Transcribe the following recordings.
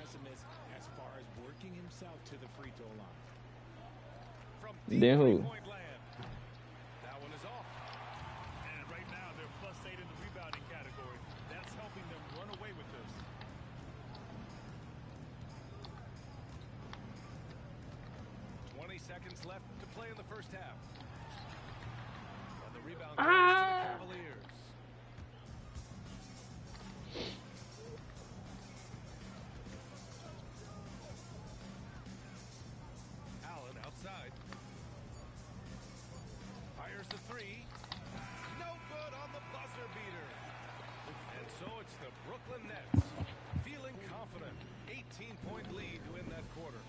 pessimist as far as working himself to the free throw line. From Then who? point land. That one is off. And right now they're +8 in the rebounding category. That's helping them run away with this. Seconds left to play in the first half. And the rebound goes to the Cavaliers. Allen outside. Fires the three. No good on the buzzer beater. And so it's the Brooklyn Nets feeling confident. 18-point lead to win that quarter.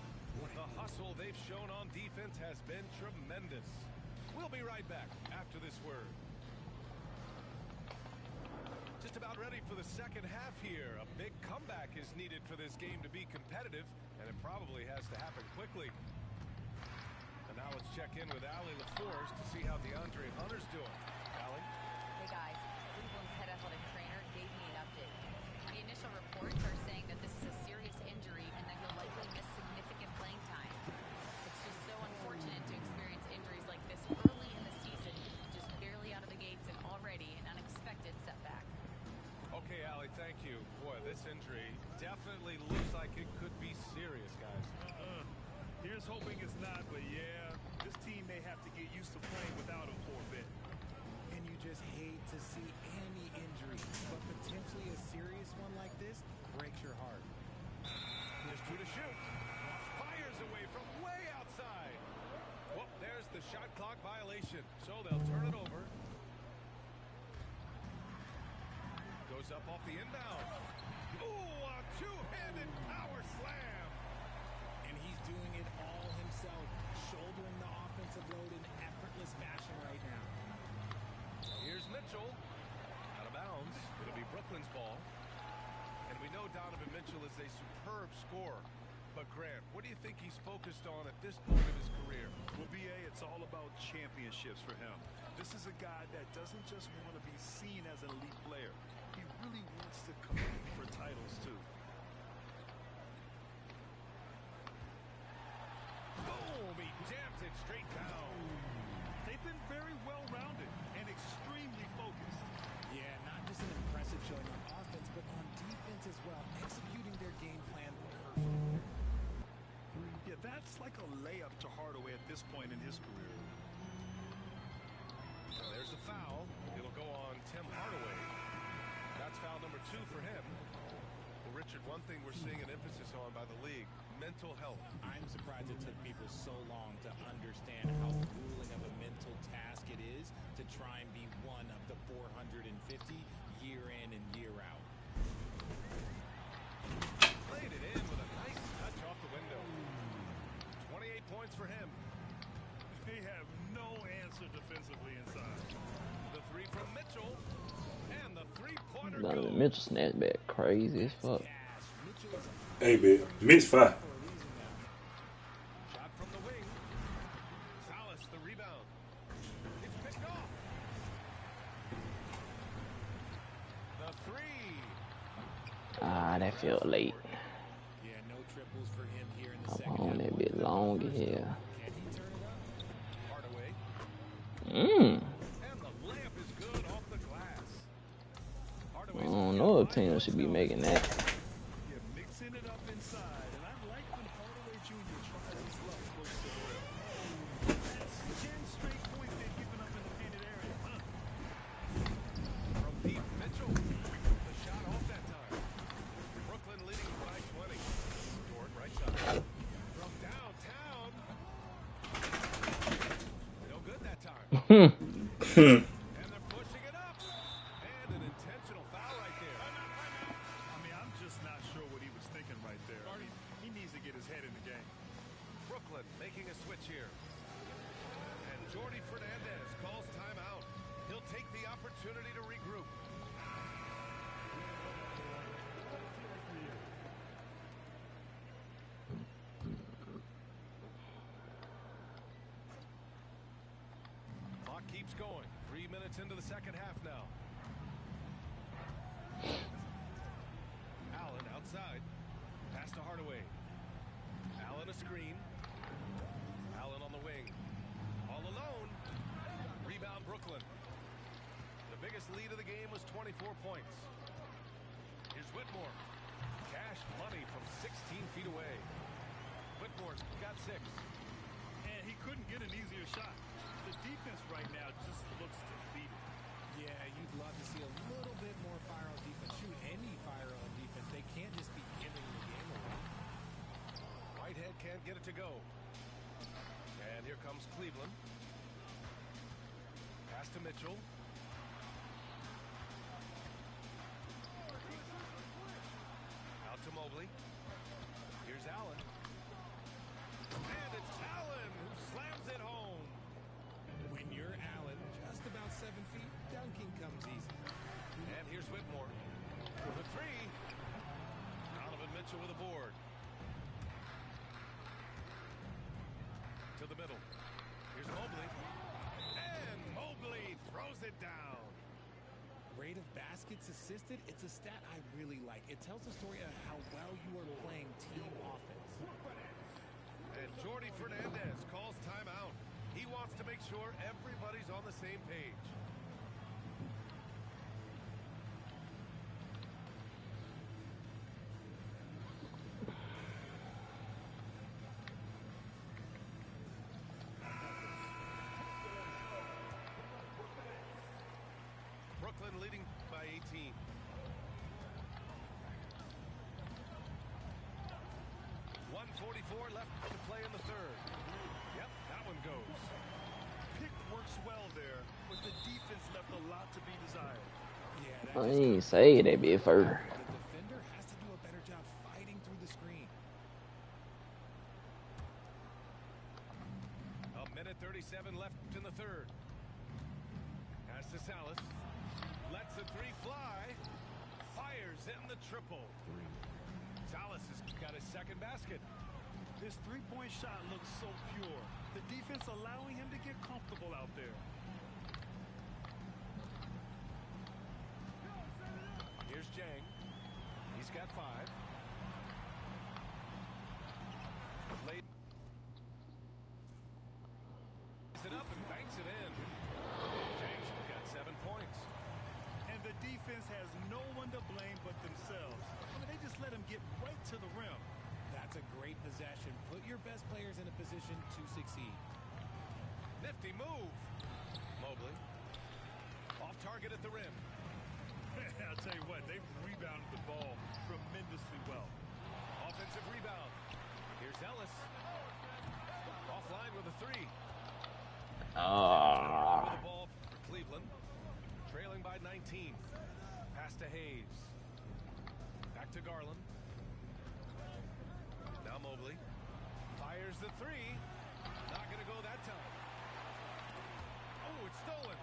The hustle they've shown on defense has been tremendous. We'll be right back after this word. Just about ready for the second half here. A big comeback is needed for this game to be competitive, and it probably has to happen quickly. And now let's check in with Allie LaForce to see how DeAndre Hunter's doing. Allie? Hey guys, Cleveland's head athletic trainer gave me an update. The initial reports are saying that this is a serious injury and that he'll likely miss significant playing time. It's just so unfortunate to experience injuries like this early in the season, just barely out of the gates and already an unexpected setback. Okay, Allie, thank you. Boy, this injury definitely looks like it could be serious, guys. Here's hoping it's not, but yeah, this team may have to get used to playing without him for a bit. And you just hate to see any injury, but potentially a serious one like this breaks your heart. Here's two to shoot. Fires away from way outside. Well, there's the shot clock violation, so they'll turn it over. Goes up off the inbound. Ooh, a two-handed power slam. And he's doing it all himself, shouldering the offensive load in effortless fashion right now. Here's Mitchell. Out of bounds. It'll be Brooklyn's ball. And we know Donovan Mitchell is a superb scorer. But Grant, what do you think he's focused on at this point of his career? Well, BA, it's all about championships for him. This is a guy that doesn't just want to be seen as an elite player. He really wants to compete for titles, too. Boom! He jams it straight down. They've been very well-rounded and extremely focused. Yeah, not just an impressive showing on offense, but on defense as well, executing their game plan perfectly. Yeah, that's like a layup to Hardaway at this point in his career. And there's a foul. It'll go on Tim Hardaway. That's foul number 2 for him. Well, Richard, one thing we're seeing an emphasis on by the league, mental health. I'm surprised it took people so long to understand how grueling of a mental task it is to try and be one of the 450 year in and year out. Played it in with a nice touch off the window. 28 points for him. They have no answer defensively inside. The three from Mitchell. And the three-pointer Donovan Mitchell snatched back crazy as fuck. Hey, man, Mitch fire. Shot from the wing. Salas the rebound. It's picked off. The three. Ah, that felt late. Yeah, no triples for him here in the I'm second on half. that bit long here. Can he turn it up? Hardaway. Mmm. And the layup is good off the glass. I don't know if Tatum should be making that. Yeah, mixing it up inside, and I like when Hardaway Jr. tries his luck close to the rim. That's 10 straight points they've given up in the painted area, huh? From deep, Mitchell. The shot off that time. Brooklyn leading by 20. Dort right side. From downtown. No good that time. And they're pushing it up. And an intentional foul right there. I mean, I'm just not sure what he was thinking right there. I mean, he needs to get his head in the game. Brooklyn making a switch here. And Jordi Fernandez calls timeout. He'll take the opportunity to regroup. Clock keeps going. 3 minutes into the second half now. Allen outside. Pass to Hardaway. biggest lead of the game was 24 points. Here's Whitmore. Cash money from 16 feet away. Whitmore's got 6. And he couldn't get an easier shot. The defense right now just looks defeated. Yeah, you'd love to see a little bit more fire on defense. Shoot, any fire on defense. They can't just be giving the game away. Whitehead can't get it to go. And here comes Cleveland. Pass to Mitchell. Out to Mobley. Here's Allen. And it's Allen who slams it home. When you're Allen, just about 7 feet, dunking comes easy. And here's Whitmore. For the 3. Donovan Mitchell with a board. To the middle. Here's Mobley. And Mobley throws it down. Rate of baskets assisted, it's a stat I really like. It tells a story of how well you are playing team offense. And Jordy Fernandez calls timeout. He wants to make sure everybody's on the same page. Brooklyn leading by 18. .144 left to play in the third. Yep, that one goes. Pick works well there, but the defense left a lot to be desired. Yeah, that I just ain't say they be fur. the defender has to do a better job fighting through the screen. A minute 37 left in the third. Pass to Salas. Lets the 3 fly. Fires in the triple. Salas has got his second basket. This three-point shot looks so pure. The defense allowing him to get comfortable out there. Here's Jang. He's got 5. Lays it up and banks it in. Jang's got 7 points. And the defense has no one to blame but themselves. I mean, they just let him get right to the rim. That's a great possession. Put your best players in a position to succeed. Nifty move. Mobley. Off target at the rim. I'll tell you what, they've rebounded the ball tremendously well. Offensive rebound. Here's Ellis. Offline with a 3. With the ball for Cleveland. Trailing by 19. Pass to Hayes. Back to Garland. Now Mobley. Fires the 3. Not going to go that time. Oh, it's stolen.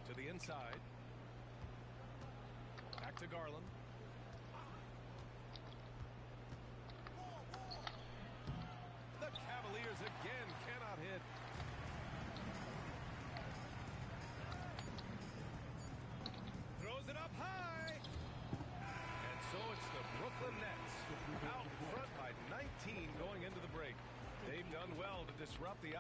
To the inside. Back to Garland. The Cavaliers again cannot hit. Throws it up high. And so it's the Brooklyn Nets out front by 19 going into the break. They've done well to disrupt the...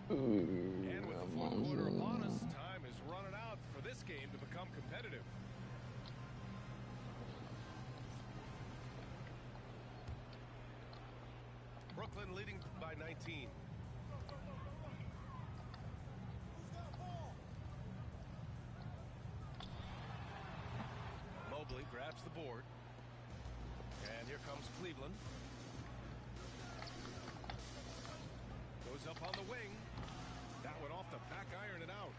And with the fourth quarter upon us, time is running out for this game to become competitive. Brooklyn leading by 19. Mobley grabs the board. And here comes Cleveland. Goes up on the wing. That one off the back iron and out.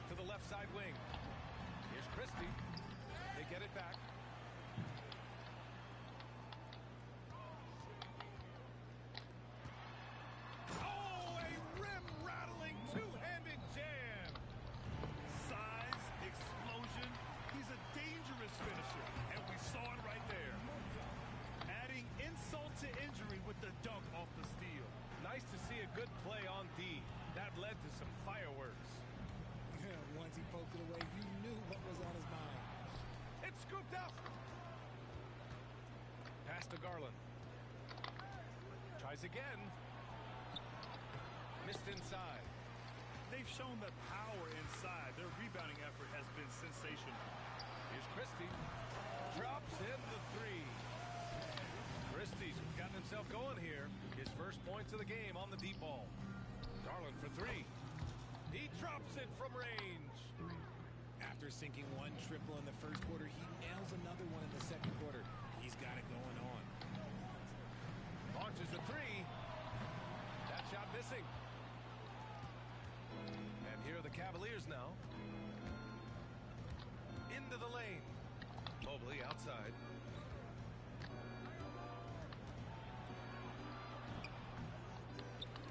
To the left side wing. Here's Christie. They get it back. Oh, a rim-rattling two-handed jam. Size, explosion. He's a dangerous finisher, and we saw it right there. Adding insult to injury with the dunk off the steal. Nice to see a good play on D. That led to some fireworks. Once he poked it away, you knew what was on his mind. It's scooped up. Pass to Garland. Tries again. Missed inside. They've shown that power inside. Their rebounding effort has been sensational. Here's Christie. Drops in the three. Christie's gotten himself going here. His first points of the game on the deep ball. Garland for three. He drops it from range. After sinking one triple in the first quarter, he nails another one in the second quarter. He's got it going on. Launches a three. That shot missing. And here are the Cavaliers now. Into the lane. Mobley outside.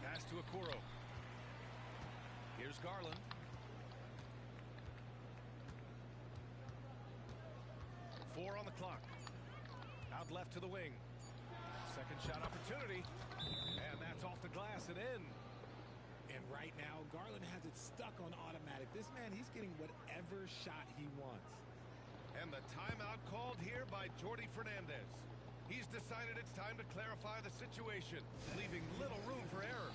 Pass to Okoro. Here's Garland. Four on the clock. Out left to the wing. Second shot opportunity. And that's off the glass and in. And right now, Garland has it stuck on automatic. This man, he's getting whatever shot he wants. And the timeout called here by Jordi Fernandez. He's decided it's time to clarify the situation, leaving little room for error.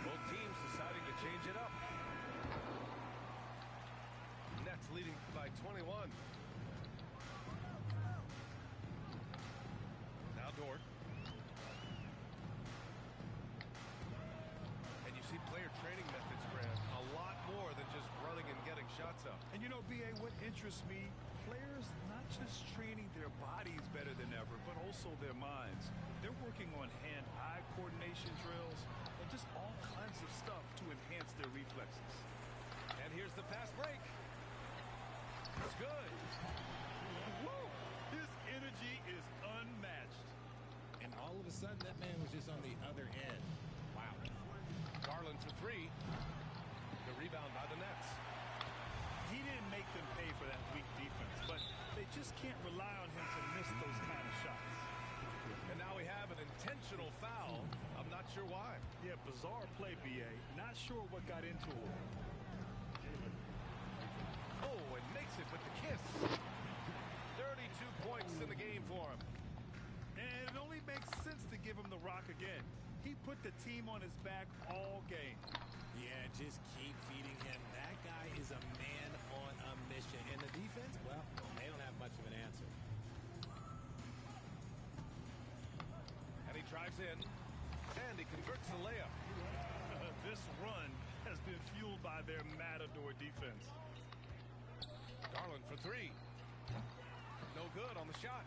Both teams deciding to change it up. Nets leading by 21. Now Dort. And you see player training methods, Grant, a lot more than just running and getting shots up. And you know, B.A., what interests me, players not just training their bodies better than ever, but also their minds. They're working on hand-eye coordination drills and just all kinds of stuff to enhance their reflexes. And here's the fast break. It's good. Woo! His energy is unmatched. And all of a sudden, that man was just on the other end. Wow. Garland for three. The rebound by the Nets. He didn't make them pay for that weak defense, but they just can't rely on him to miss those kind of shots. And now we have an intentional foul. I'm not sure why. Yeah, bizarre play, B.A. Not sure what got into him. Oh, and makes it with the kiss. 32 points in the game for him. And it only makes sense to give him the rock again. He put the team on his back all game. Yeah, just keep feeding him. That guy is a man on a mission. And the defense, well, they don't have much of an answer. And he drives in. And he converts the layup. This run has been fueled by their matador defense. Garland for three. No good on the shot.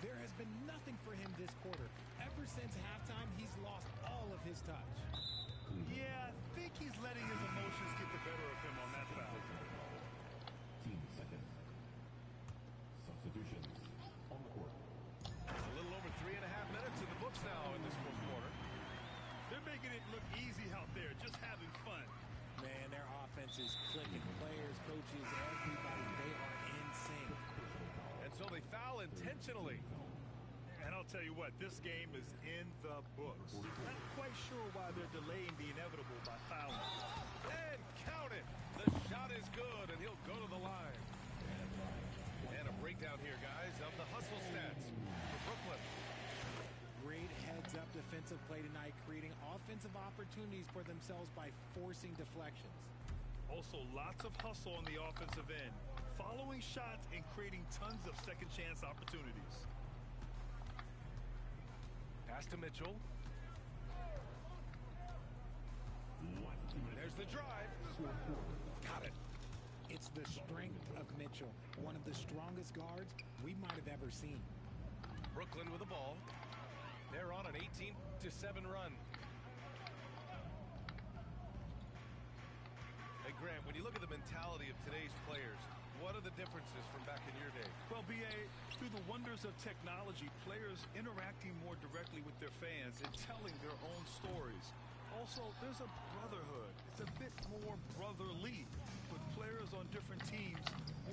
There has been nothing for him this quarter. Ever since halftime, he's lost all of his touch. Yeah, I think he's letting his emotions get the better of him on that foul. Team seconds. Substitutions on the court. A little over 3.5 minutes in the books now in this fourth quarter. They're making it look easy out there, just having fun. Man, their offense is clicking. Players, coaches, everybody, they are in sync. And so they foul intentionally. And I'll tell you what, this game is in the books. Not quite sure why they're delaying the inevitable by fouling. And count it. The shot is good, and he'll go to the line. And a breakdown here, guys, of the hustle stats for Brooklyn. Great heads-up defensive play tonight, creating offensive opportunities for themselves by forcing deflections. Also, lots of hustle on the offensive end, following shots and creating tons of second-chance opportunities. Pass to Mitchell. There's the drive. Got it. It's the strength of Mitchell, one of the strongest guards we might have ever seen. Brooklyn with the ball. They're on an 18-7 run. Hey, Grant, when you look at the mentality of today's players, what are the differences from back in your day? Well, B.A., through the wonders of technology, players interacting more directly with their fans and telling their own stories. Also, there's a brotherhood. It's a bit more brotherly, with players on different teams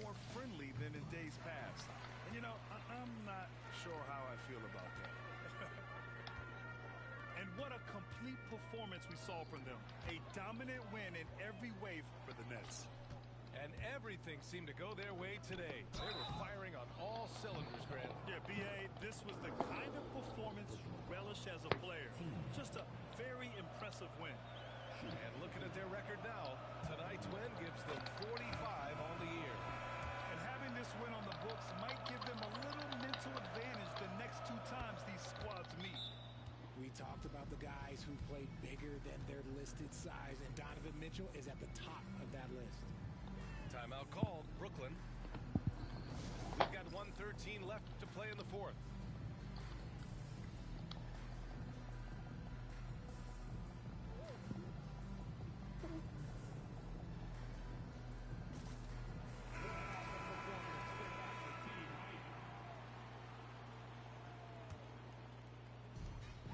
more friendly than in days past. And, you know, I'm not sure how I feel about that. And what a complete performance we saw from them. A dominant win in every way for the Nets. And everything seemed to go their way today. They were firing on all cylinders, Grant. Yeah, B.A., this was the kind of performance you relish as a player. Just a very impressive win. And looking at their record now, tonight's win gives them 45 on the year. And having this win on the books might give them a little mental advantage the next 2 times these squads meet. We talked about the guys who played bigger than their listed size, and Donovan Mitchell is at the top of that list. Timeout called, Brooklyn. We've got 1:13 left to play in the fourth.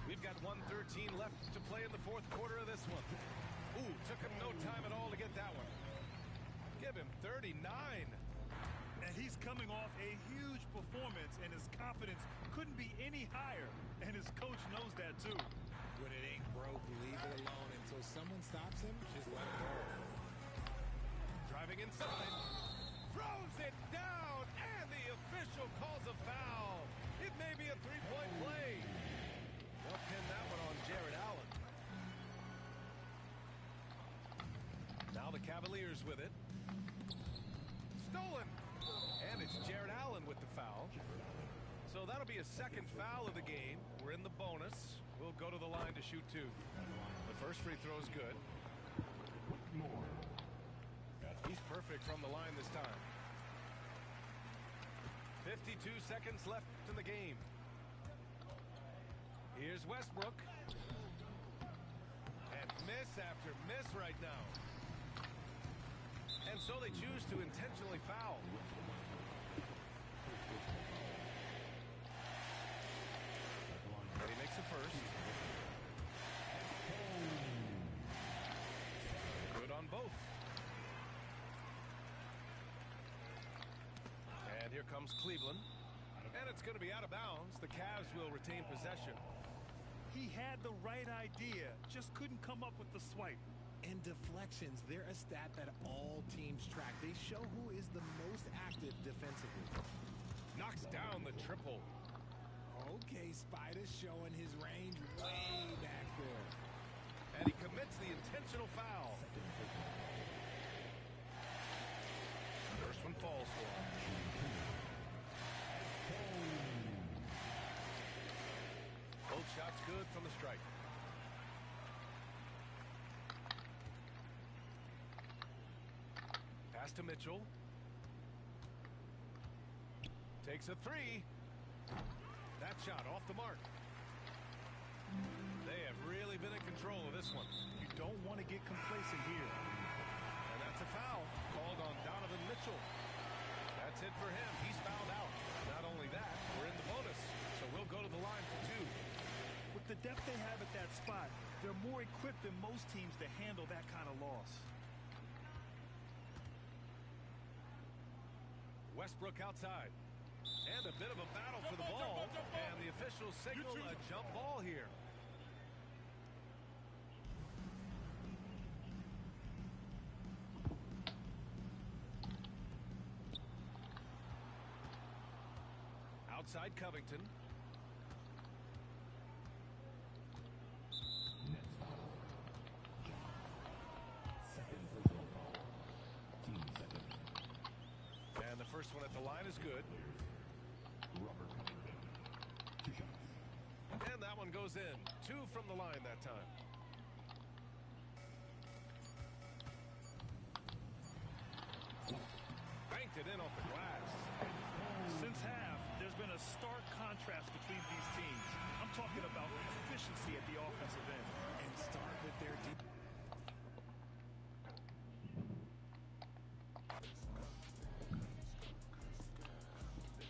We've got 1:13 left to play in the fourth quarter of this one. Ooh, took him no time at all to get that one. Give him 39. And he's coming off a huge performance, and his confidence couldn't be any higher. And his coach knows that, too. When it ain't broke, leave it alone until someone stops him. Just let it go. Driving inside. Throws it down, and the official calls a foul. It may be a three-point play. They'll pin that one on Jared Allen. Now the Cavaliers with it. Stolen. And it's Jared Allen with the foul. So that'll be a second foul of the game. We're in the bonus. We'll go to the line to shoot 2. The first free throw is good. He's perfect from the line this time. 52 seconds left in the game. Here's Westbrook. And miss after miss right now. And so they choose to intentionally foul. And he makes the first. Good on both. And here comes Cleveland. And it's going to be out of bounds. The Cavs will retain possession. He had the right idea, just couldn't come up with the swipe. And deflections, they're a stat that all teams track. They show who is the most active defensively. Knocks down the triple. Okay, Spider's showing his range way back there. And he commits the intentional foul. First one falls for him. Both shots good from the strike. Pass to Mitchell. Takes a 3. That shot off the mark. They have really been in control of this one. You don't want to get complacent here. And that's a foul called on Donovan Mitchell. That's it for him. He's fouled out. Not only that, we're in the bonus, so we'll go to the line for 2. With the depth they have at that spot, they're more equipped than most teams to handle that kind of loss. Westbrook outside. And a bit of a battle for the ball. And the officials signal a jump ball here. Outside Covington. Nets foul. Second personal foul. Team seconds. And the first one at the line is good. Robert Covington. 2 shots. And that one goes in. 2 from the line that time. Banked it in off the glass. Since half, there's been a stark contrast between these teams. I'm talking about efficiency at the offensive end. And start with their deep.